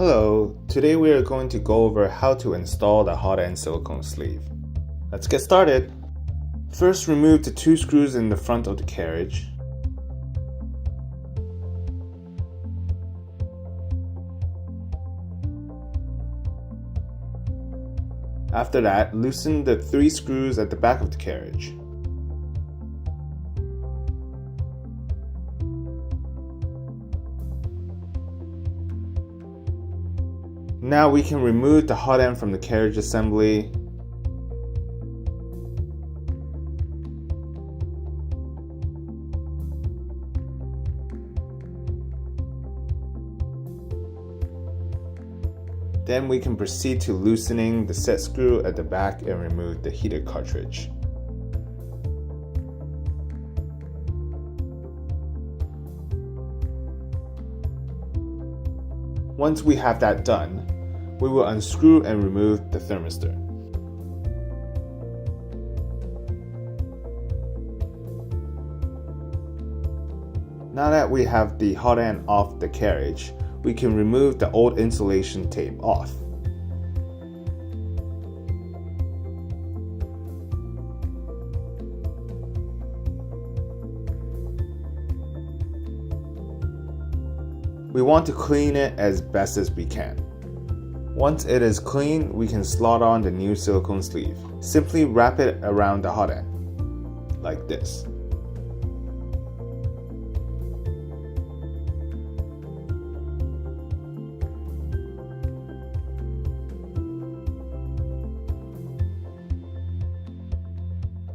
Hello, today we are going to go over how to install the Hotend silicone sleeve. Let's get started. First, remove the two screws in the front of the carriage. After that, loosen the three screws at the back of the carriage. Now we can remove the hot end from the carriage assembly. Then we can proceed to loosening the set screw at the back and remove the heater cartridge. Once we have that done, we will unscrew and remove the thermistor. Now that we have the hot end off the carriage, we can remove the old insulation tape off. We want to clean it as best as we can. Once it is clean, we can slot on the new silicone sleeve. Simply wrap it around the hot end, like this.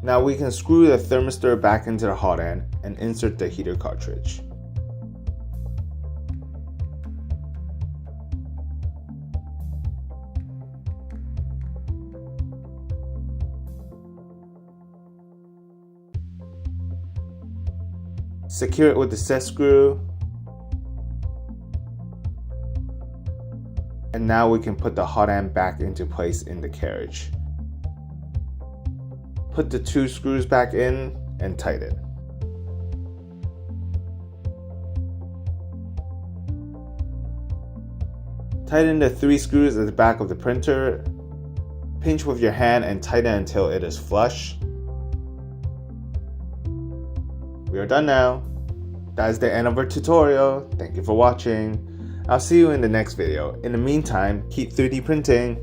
Now we can screw the thermistor back into the hot end and insert the heater cartridge. Secure it with the set screw. And now we can put the hot end back into place in the carriage. Put the two screws back in and tighten. Tighten the three screws at the back of the printer. Pinch with your hand and tighten until it is flush. We are done now. That is the end of our tutorial. Thank you for watching. I'll see you in the next video. In the meantime, keep 3D printing.